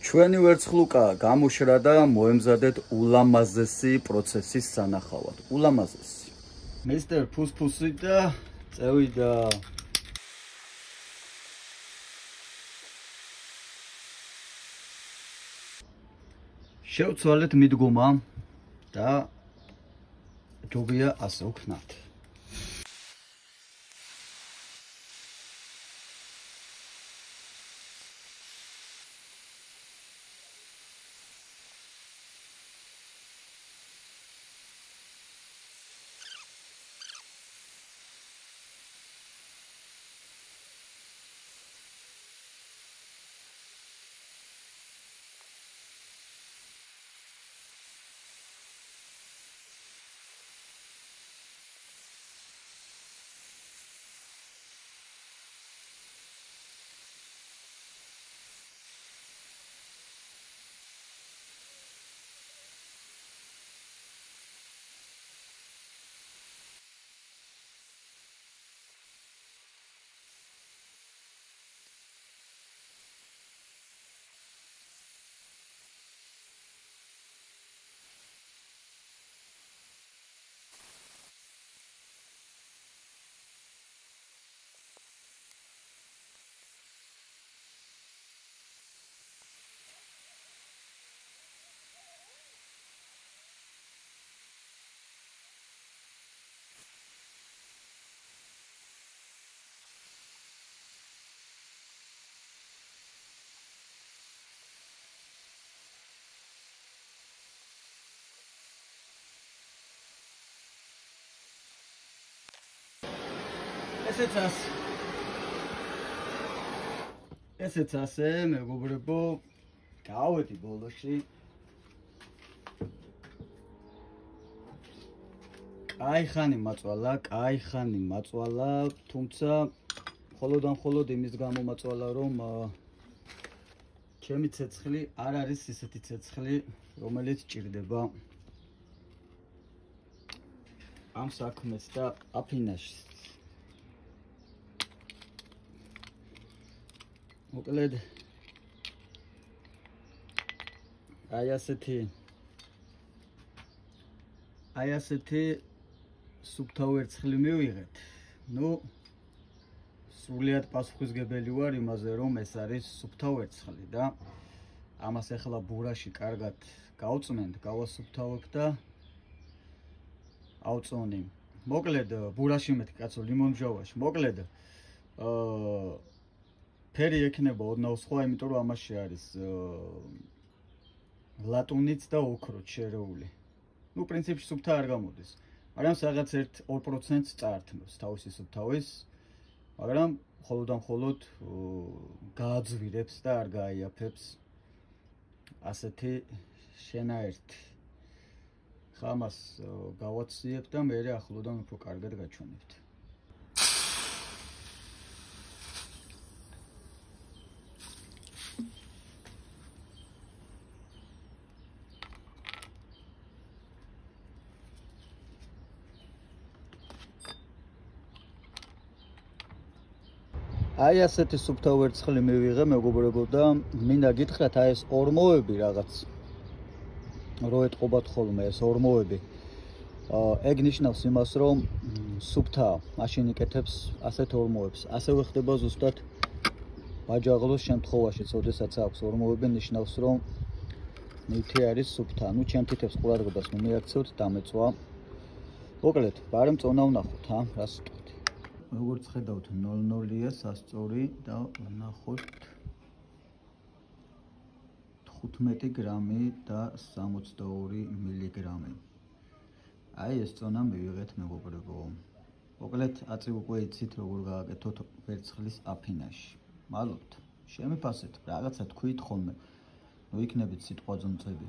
ჩვენი ვერცხლუკა გამოშრა და მოემზადეთ ულამაზესი პროცესის სანახავად. ულამაზესი. მისტერ ფუსფუსი და წევიდა. შევცვალეთ მიდგომა და ჯობია ასე ვქნათ. ესეც ასე, მეგობრებო, გავედი ბოლოში. კაი ხანი მაწვალა, თუმცა მხოლოდ იმის გამო მაწვალა, რომ ჩემი ცეცხლი არ არის ისეთი ცეცხლი, რომელიც ჭირდება ამ საქმეს და აფინაშს. მოკლედ აი ასეთი სუფთა ვერცხლი მივიღეთ. ნუ სრულიად პასუხისგებელი ვარ იმაზე, რომ ეს არის სუფთა ვერცხლი და ამას ახლა ბურაში კარგად გავწმენთ, გავასუფთავებ და ავწონი. მოკლედ ბურაში მეთქი კაცო, ლიმონმჟავაში. მოკლედ ფერი ექნება ოდნავ სხვა, იმიტომ რომ ამაში არის ლატუნიც და ოქროც შერეული. ნუ პრინციპში სუფთა არ გამოდის, მაგრამ რაღაც 1-2%-ს წაართმევს თავისი სუფთავის, მაგრამ მხოლოდ გააძვირებს და არ გააიაფებს ასეთი შენაერთი. ხამას გავაციებ და მე ახლოდან უფრო კარგად გაჩვენებთ. აი ასეთი სუფთა ვერცხლი მივიღე, მეგობრებო, და მინდა გითხრათ, აი ეს ორმოები რაღაც რო ეტყობათ ხოლმე ეს ორმოები. ეგ ნიშნავს იმას, რომ სუფთაა, მაშინ იკეთებს ასეთ ორმოებს. ასევე ხდება ზუსტად ბაჯაღლოს შემთხვევაშიც, ოდესაც აქვს ორმოები, ნიშნავს, რომ ნივთი არის სუფთა. ნუ ჩემ თითებს ყურადღებას მიმიაქცევთ, დამეწვა. მოკლედ, ბარემ წონა ვნახოთ, რას ვიტყვით. როგორც ხედავთ, 0-0-ია სასწორი და ვნახოთ 15 გრამი და 62 მილიგრამი. აი ეს წონა მივიღეთ, მეგობრებო. მოკლედ, აწი უკვე იცით, როგორ გააკეთოთ ვერცხლის აფინაში. მადლობთ. შემიფასეთ, რაღაცა თქვით ხოლმე. ნუ იქნებით სიტყვა ძმწები.